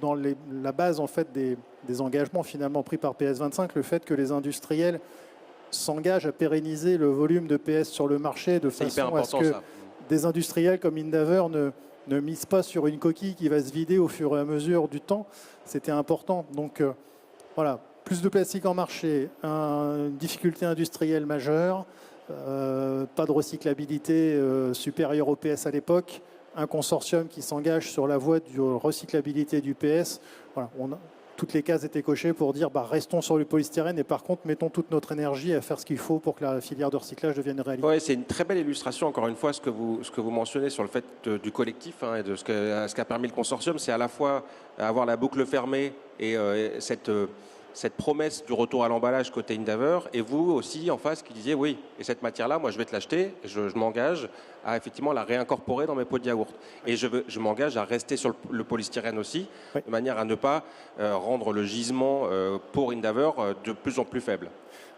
dans la base en fait, des engagements finalement pris par PS25, le fait que les industriels s'engagent à pérenniser le volume de PS sur le marché de façon à ce que des industriels comme Endeavour ne misent pas sur une coquille qui va se vider au fur et à mesure du temps. C'était important. Donc voilà, plus de plastique en marché, une difficulté industrielle majeure, pas de recyclabilité supérieure au PS à l'époque, un consortium qui s'engage sur la voie de recyclabilité du PS. Voilà, toutes les cases étaient cochées pour dire restons sur le polystyrène et par contre mettons toute notre énergie à faire ce qu'il faut pour que la filière de recyclage devienne une réalité. Oui, c'est une très belle illustration, encore une fois, ce que vous mentionnez sur le fait du collectif et de ce qu'a permis le consortium, c'est à la fois avoir la boucle fermée et cette promesse du retour à l'emballage côté Endeavour, et vous aussi en face qui disiez oui, et cette matière-là, moi je vais te l'acheter, je m'engage à effectivement la réincorporer dans mes pots de yaourt. Et je m'engage à rester sur le polystyrène aussi, de manière à ne pas rendre le gisement pour Endeavour de plus en plus faible.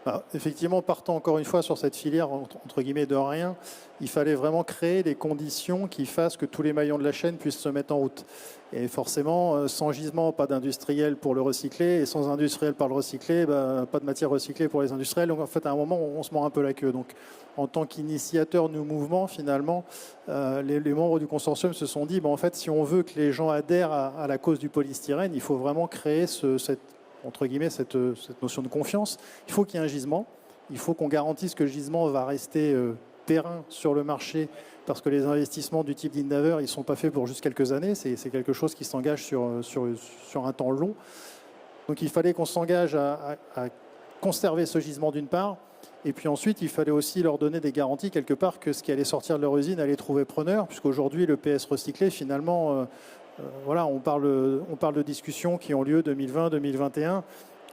Alors, effectivement, partant encore une fois sur cette filière entre guillemets de rien, il fallait vraiment créer des conditions qui fassent que tous les maillons de la chaîne puissent se mettre en route. Et forcément, sans gisement, pas d'industriel pour le recycler, et sans industriel pour le recycler, pas de matière recyclée pour les industriels. Donc en fait, à un moment, on se mord un peu la queue. Donc en tant qu'initiateur du mouvement, finalement, les membres du consortium se sont dit, en fait, si on veut que les gens adhèrent à la cause du polystyrène, il faut vraiment créer entre guillemets, cette notion de confiance. Il faut qu'il y ait un gisement. Il faut qu'on garantisse que le gisement va rester périn sur le marché, parce que les investissements du type d'Endeavour, ils ne sont pas faits pour juste quelques années. C'est quelque chose qui s'engage sur un temps long. Donc il fallait qu'on s'engage à conserver ce gisement d'une part. Et puis ensuite, il fallait aussi leur donner des garanties quelque part que ce qui allait sortir de leur usine allait trouver preneur, puisqu'aujourd'hui, le PS recyclé, finalement... voilà, on parle de discussions qui ont lieu 2020, 2021.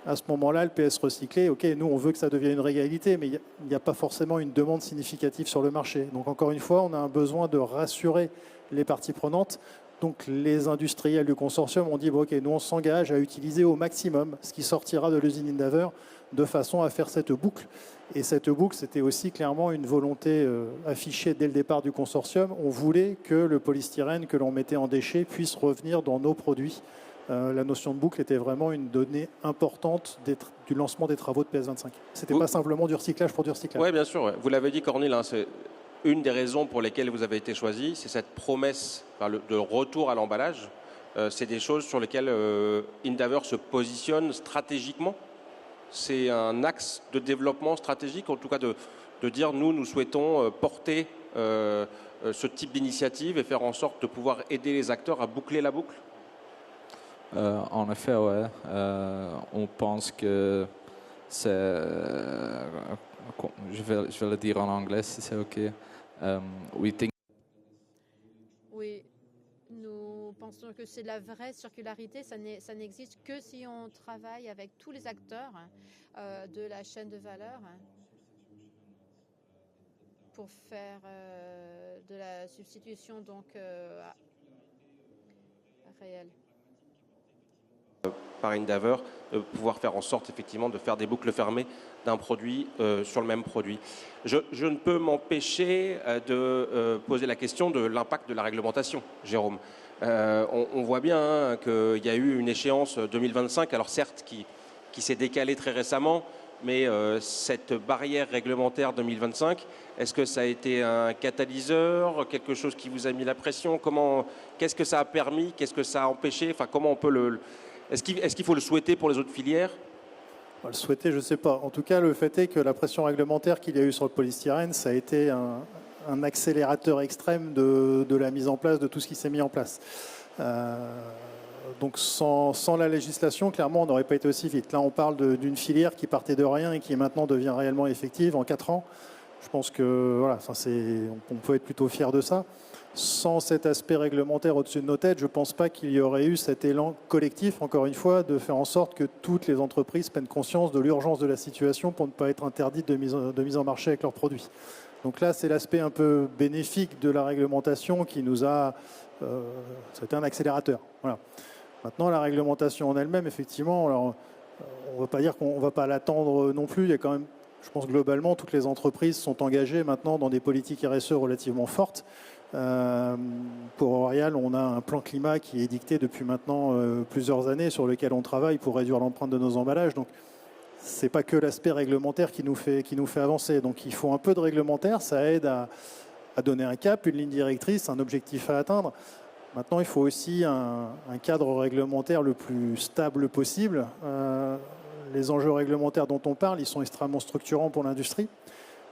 À ce moment-là, le PS recyclé, ok, nous on veut que ça devienne une réalité, mais il n'y a pas forcément une demande significative sur le marché. Donc encore une fois, on a un besoin de rassurer les parties prenantes. Donc les industriels du consortium ont dit, ok, nous on s'engage à utiliser au maximum ce qui sortira de l'usine Endeavour de façon à faire cette boucle. Et cette boucle, c'était aussi clairement une volonté affichée dès le départ du consortium. On voulait que le polystyrène que l'on mettait en déchets puisse revenir dans nos produits. La notion de boucle était vraiment une donnée importante du lancement des travaux de PS25. Ce n'était pas simplement du recyclage pour du recyclage. Oui, bien sûr. Vous l'avez dit, Cornille, c'est une des raisons pour lesquelles vous avez été choisi, c'est cette promesse de retour à l'emballage. C'est des choses sur lesquelles Endeavour se positionne stratégiquement. C'est un axe de développement stratégique, en tout cas de dire nous souhaitons porter ce type d'initiative et faire en sorte de pouvoir aider les acteurs à boucler la boucle. En effet, ouais. On pense que c'est... je vais le dire en anglais si c'est OK. Oui, nous pensons que c'est la vraie circularité. Ça n'existe que si on travaille avec tous les acteurs de la chaîne de valeur pour faire de la substitution donc réelle. Par Endeavour, de pouvoir faire en sorte effectivement de faire des boucles fermées d'un produit sur le même produit. Je ne peux m'empêcher de poser la question de l'impact de la réglementation, Jérôme. On voit bien qu'il y a eu une échéance 2025, alors certes qui s'est décalée très récemment, mais cette barrière réglementaire 2025, est-ce que ça a été un catalyseur, quelque chose qui vous a mis la pression? Qu'est-ce que ça a permis? Qu'est-ce que ça a empêché? Enfin, comment on peut Est-ce qu'il faut le souhaiter pour les autres filières? Le souhaiter, je ne sais pas. En tout cas, le fait est que la pression réglementaire qu'il y a eu sur le polystyrène, ça a été un accélérateur extrême de la mise en place de tout ce qui s'est mis en place. Donc sans la législation, clairement, on n'aurait pas été aussi vite. Là, on parle d'une filière qui partait de rien et qui maintenant devient réellement effective en 4 ans. Je pense que voilà, on peut être plutôt fier de ça. Sans cet aspect réglementaire au-dessus de nos têtes, je ne pense pas qu'il y aurait eu cet élan collectif, encore une fois, de faire en sorte que toutes les entreprises prennent conscience de l'urgence de la situation pour ne pas être interdites de mise en marché avec leurs produits. Donc là, c'est l'aspect un peu bénéfique de la réglementation qui nous a... c'était un accélérateur. Voilà. Maintenant, la réglementation en elle-même, effectivement, alors, on ne va pas dire qu'on ne va pas l'attendre non plus. Il y a quand même, je pense globalement, toutes les entreprises sont engagées maintenant dans des politiques RSE relativement fortes. Pour L'Oréal, on a un plan climat qui est dicté depuis maintenant plusieurs années sur lequel on travaille pour réduire l'empreinte de nos emballages. Donc, ce n'est pas que l'aspect réglementaire qui nous fait avancer. Donc, il faut un peu de réglementaire. Ça aide à donner un cap, une ligne directrice, un objectif à atteindre. Maintenant, il faut aussi un cadre réglementaire le plus stable possible. Les enjeux réglementaires dont on parle, ils sont extrêmement structurants pour l'industrie.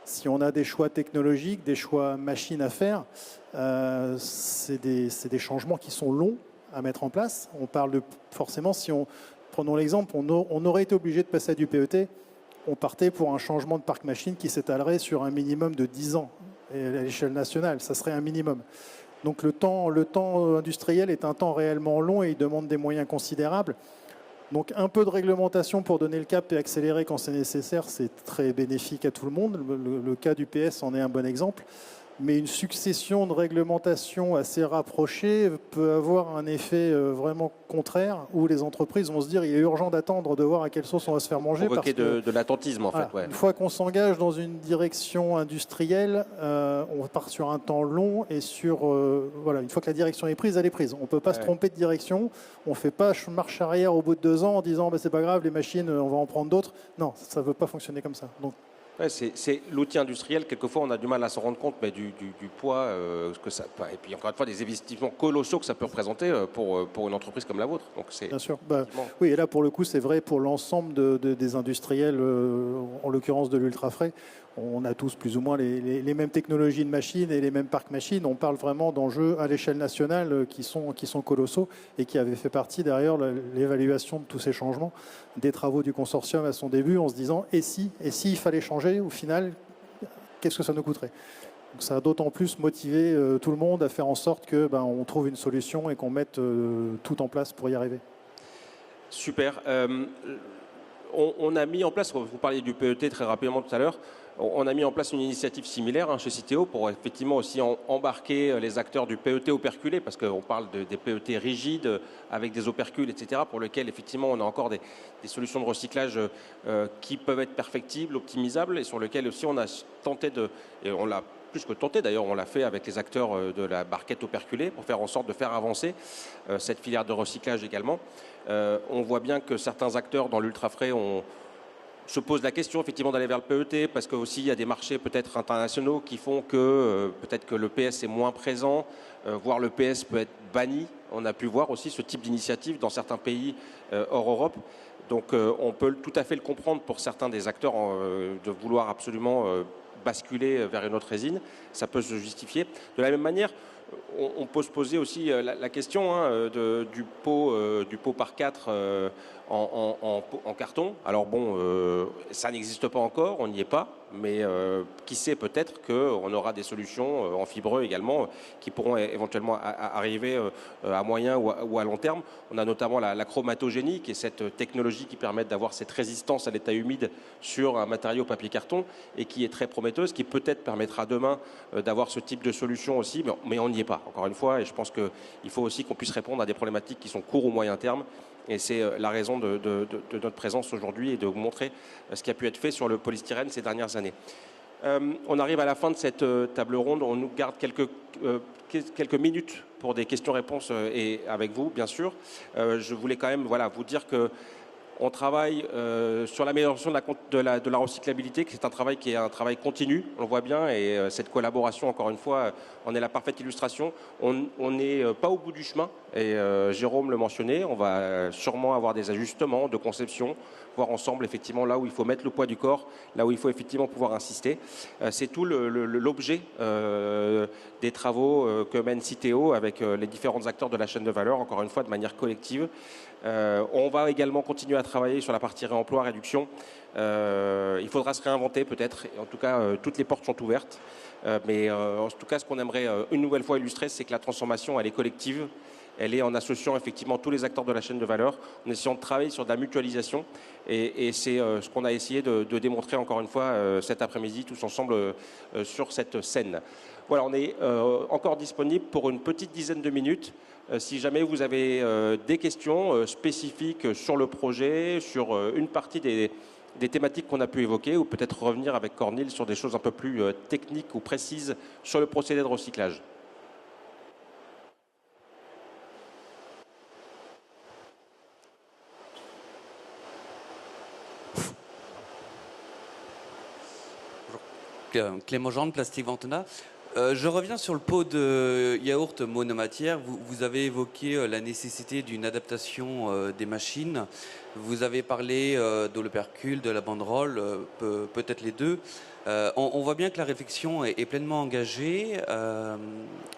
Si on a des choix technologiques, des choix machines à faire, c'est des changements qui sont longs à mettre en place. On parle de forcément, prenons l'exemple, on aurait été obligé de passer à du PET. On partait pour un changement de parc machine qui s'étalerait sur un minimum de 10 ans. Et à l'échelle nationale, ça serait un minimum. Donc le temps industriel est un temps réellement long et il demande des moyens considérables. Donc un peu de réglementation pour donner le cap et accélérer quand c'est nécessaire, c'est très bénéfique à tout le monde. Le cas du PS en est un bon exemple. Mais une succession de réglementations assez rapprochées peut avoir un effet vraiment contraire où les entreprises vont se dire il est urgent d'attendre de voir à quelle sauce on va se faire manger. Provoquer de l'attentisme en fait. Ouais. Une fois qu'on s'engage dans une direction industrielle, on part sur un temps long et une fois que la direction est prise, elle est prise. On ne peut pas se tromper de direction. On ne fait pas marche arrière au bout de 2 ans en disant c'est pas grave, les machines, on va en prendre d'autres. Non, ça ne veut pas fonctionner comme ça. Donc, ouais, c'est l'outil industriel, quelquefois on a du mal à se rendre compte mais du poids que ça peut, et puis encore une fois des investissements colossaux que ça peut représenter pour une entreprise comme la vôtre. Donc bien sûr. Oui, et là pour le coup c'est vrai pour l'ensemble des industriels, en l'occurrence de l'ultra frais. On a tous plus ou moins les mêmes technologies de machines et les mêmes parcs machines. On parle vraiment d'enjeux à l'échelle nationale qui sont colossaux et qui avaient fait partie derrière l'évaluation de tous ces changements des travaux du consortium à son début en se disant et si il fallait changer au final, qu'est-ce que ça nous coûterait? Donc ça a d'autant plus motivé tout le monde à faire en sorte que on trouve une solution et qu'on mette tout en place pour y arriver. Super. On a mis en place, vous parliez du PET très rapidement tout à l'heure, on a mis en place une initiative similaire chez Citeo pour effectivement aussi embarquer les acteurs du PET operculé, parce qu'on parle des PET rigides avec des opercules, etc., pour lesquels effectivement on a encore des solutions de recyclage qui peuvent être perfectibles, optimisables, et sur lesquels aussi on a tenté et on l'a plus que tenté d'ailleurs, on l'a fait avec les acteurs de la barquette operculée pour faire en sorte de faire avancer cette filière de recyclage également. On voit bien que certains acteurs dans l'ultra frais se posent la question effectivement d'aller vers le PET parce qu'aussi il y a des marchés peut-être internationaux qui font que peut-être que le PS est moins présent, voire le PS peut être banni. On a pu voir aussi ce type d'initiative dans certains pays hors Europe. Donc on peut tout à fait le comprendre pour certains des acteurs de vouloir absolument basculer vers une autre résine. Ça peut se justifier. De la même manière, on peut se poser aussi la question du pot par 4 en carton. Alors bon, ça n'existe pas encore, on n'y est pas, mais qui sait, peut-être qu'on aura des solutions en fibreux également qui pourront éventuellement arriver à moyen ou à long terme. On a notamment la chromatogénie, qui est cette technologie qui permet d'avoir cette résistance à l'état humide sur un matériau papier-carton et qui est très prometteuse, qui peut-être permettra demain d'avoir ce type de solution aussi, mais on n'y est pas, encore une fois, et je pense qu'il faut aussi qu'on puisse répondre à des problématiques qui sont court ou moyen terme. Et c'est la raison de notre présence aujourd'hui et de vous montrer ce qui a pu être fait sur le polystyrène ces dernières années. On arrive à la fin de cette table ronde. On nous garde quelques minutes pour des questions-réponses et avec vous, bien sûr. Je voulais quand même vous dire que On travaille sur l'amélioration de la recyclabilité, qui est un travail qui est un travail continu, on le voit bien, et cette collaboration, encore une fois, en est la parfaite illustration. On n'est pas au bout du chemin, et Jérôme le mentionnait, on va sûrement avoir des ajustements de conception, voir ensemble effectivement là où il faut mettre le poids du corps, là où il faut effectivement pouvoir insister. C'est tout l'objet des travaux que mène Citeo avec les différents acteurs de la chaîne de valeur, encore une fois de manière collective. On va également continuer à travailler sur la partie réemploi, réduction. Il faudra se réinventer peut-être, en tout cas toutes les portes sont ouvertes. Mais en tout cas ce qu'on aimerait une nouvelle fois illustrer, c'est que la transformation elle est collective. Elle est en associant effectivement tous les acteurs de la chaîne de valeur, en essayant de travailler sur de la mutualisation. Et c'est ce qu'on a essayé de démontrer encore une fois cet après-midi, tous ensemble sur cette scène. Voilà, on est encore disponible pour une petite dizaine de minutes. Si jamais vous avez des questions spécifiques sur le projet, sur une partie des thématiques qu'on a pu évoquer, ou peut-être revenir avec Cornille sur des choses un peu plus techniques ou précises sur le procédé de recyclage. Clément Jean de Plastique Ventena. Je reviens sur le pot de yaourt monomatière. Vous avez évoqué la nécessité d'une adaptation des machines. Vous avez parlé de l'opercule, de la banderole, peut-être les deux. On voit bien que la réflexion est pleinement engagée.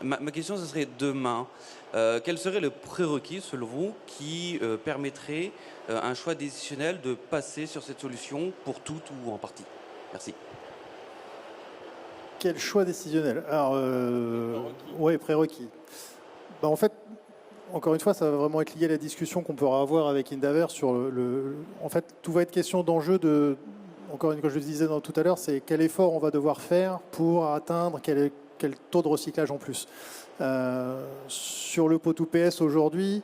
Ma question, ce serait demain. Quel serait le prérequis, selon vous, qui permettrait un choix décisionnel de passer sur cette solution pour tout ou en partie? Merci. Quel choix décisionnel? Alors, ouais, prérequis. En fait, encore une fois, ça va vraiment être lié à la discussion qu'on pourra avoir avec Indaver sur En fait, tout va être question d'enjeu de... Encore une fois, je le disais tout à l'heure, c'est quel effort on va devoir faire pour atteindre quel taux de recyclage en plus. Sur le pot UPS aujourd'hui,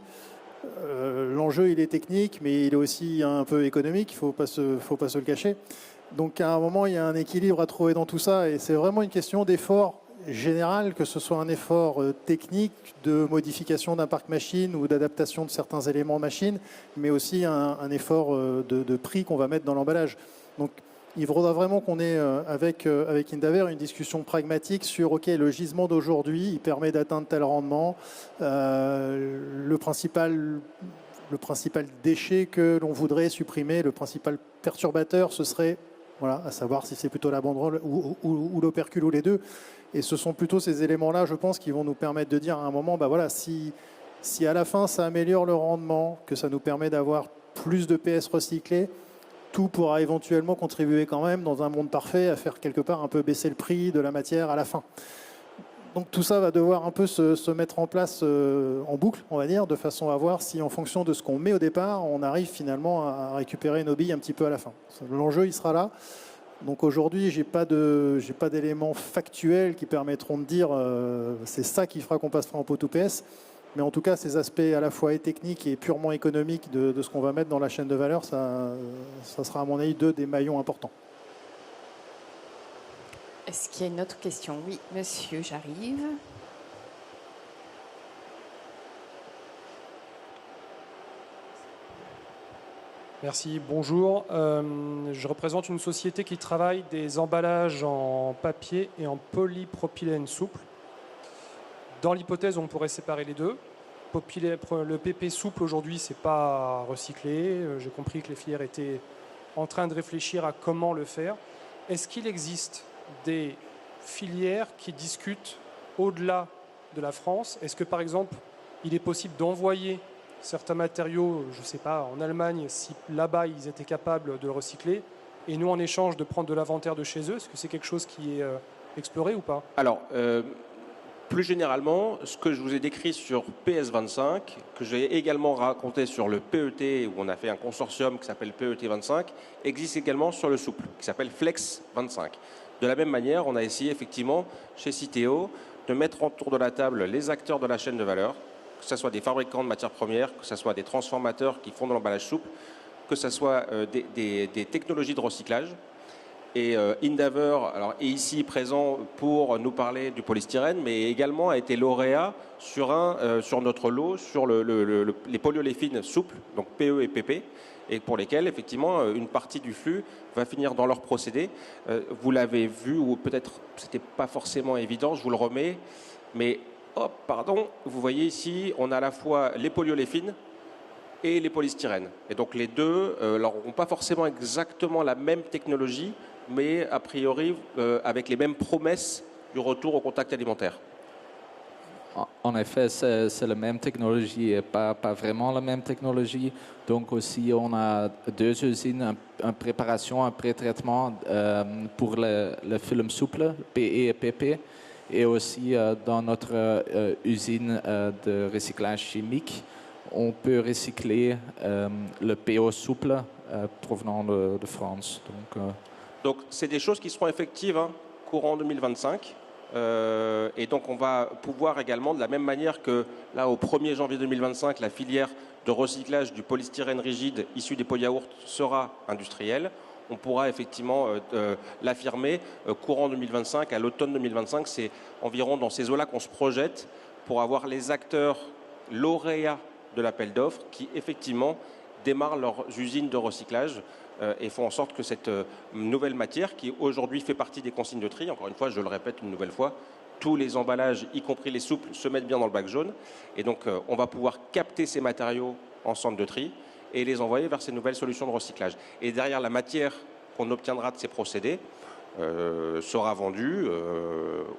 l'enjeu, il est technique, mais il est aussi un peu économique, il ne faut pas se le cacher. Donc à un moment, il y a un équilibre à trouver dans tout ça et c'est vraiment une question d'effort général, que ce soit un effort technique de modification d'un parc machine ou d'adaptation de certains éléments machine, mais aussi un effort de prix qu'on va mettre dans l'emballage. Donc il faudra vraiment qu'on ait avec Indaver une discussion pragmatique sur ok, le gisement d'aujourd'hui, il permet d'atteindre tel rendement, le principal déchet que l'on voudrait supprimer, le principal perturbateur, ce serait... Voilà, à savoir si c'est plutôt la banderole ou l'opercule ou les deux. Et ce sont plutôt ces éléments-là, je pense, qui vont nous permettre de dire à un moment, bah voilà, si à la fin ça améliore le rendement, que ça nous permet d'avoir plus de PS recyclés, tout pourra éventuellement contribuer quand même, dans un monde parfait, à faire quelque part un peu baisser le prix de la matière à la fin. Donc tout ça va devoir un peu se mettre en place en boucle, on va dire, de façon à voir si en fonction de ce qu'on met au départ, on arrive finalement à récupérer nos billes un petit peu à la fin. L'enjeu, il sera là. Donc aujourd'hui, j'ai pas d'éléments factuels qui permettront de dire c'est ça qui fera qu'on passera en pot UPS. Mais en tout cas, ces aspects à la fois techniques et purement économiques de ce qu'on va mettre dans la chaîne de valeur, ça sera à mon avis deux des maillons importants. Est-ce qu'il y a une autre question? Oui, monsieur, j'arrive. Merci, bonjour. Je représente une société qui travaille des emballages en papier et en polypropylène souple. Dans l'hypothèse, on pourrait séparer les deux. Le PP souple, aujourd'hui, ce n'est pas recyclé. J'ai compris que les filières étaient en train de réfléchir à comment le faire. Est-ce qu'il existe des filières qui discutent au-delà de la France? Est-ce que, par exemple, il est possible d'envoyer certains matériaux, je ne sais pas, en Allemagne, si là-bas, ils étaient capables de le recycler, et nous, en échange, de prendre de l'inventaire de chez eux? Est-ce que c'est quelque chose qui est exploré ou pas? Alors, plus généralement, ce que je vous ai décrit sur PS25, que j'ai également raconté sur le PET, où on a fait un consortium qui s'appelle PET25, existe également sur le souple, qui s'appelle Flex25. De la même manière, on a essayé effectivement chez Citeo de mettre autour de la table les acteurs de la chaîne de valeur, que ce soit des fabricants de matières premières, que ce soit des transformateurs qui font de l'emballage souple, que ce soit des technologies de recyclage, Et Endeavour est ici présent pour nous parler du polystyrène, mais également a été lauréat sur notre lot sur les polyolépines souples, donc PE et PP, et pour lesquels, effectivement, une partie du flux va finir dans leur procédé. Vous l'avez vu, ou peut-être c'était pas forcément évident, je vous le remets, mais vous voyez ici, on a à la fois les polyoléphines et les polystyrènes. Et donc les deux n'auront pas forcément exactement la même technologie, mais a priori avec les mêmes promesses du retour au contact alimentaire. En effet, c'est la même technologie et pas vraiment la même technologie. Donc aussi, on a deux usines, une préparation, un pré-traitement pour le film souple, PE et PP. Et aussi dans notre usine de recyclage chimique, on peut recycler le PO souple provenant de France. Donc c'est des choses qui seront effectives courant 2025. Et donc on va pouvoir également, de la même manière que là au 1er janvier 2025, la filière de recyclage du polystyrène rigide issu des polyyaourts sera industrielle. On pourra effectivement l'affirmer courant 2025, à l'automne 2025. C'est environ dans ces eaux-là qu'on se projette pour avoir les acteurs lauréats de l'appel d'offres qui effectivement démarrent leurs usines de recyclage et font en sorte que cette nouvelle matière, qui aujourd'hui fait partie des consignes de tri, encore une fois, je le répète une nouvelle fois, tous les emballages, y compris les souples, se mettent bien dans le bac jaune. Et donc, on va pouvoir capter ces matériaux en centre de tri et les envoyer vers ces nouvelles solutions de recyclage. Et derrière, la matière qu'on obtiendra de ces procédés sera vendue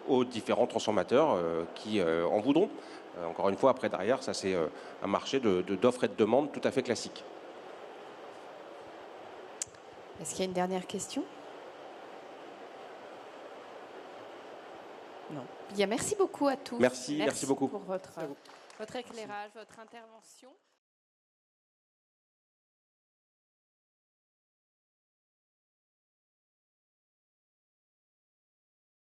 aux différents transformateurs qui en voudront. Encore une fois, après, derrière, ça c'est un marché d'offres et de demandes tout à fait classique. Est-ce qu'il y a une dernière question? Non. Bien, merci beaucoup à tous. Merci beaucoup. Pour votre éclairage, votre intervention.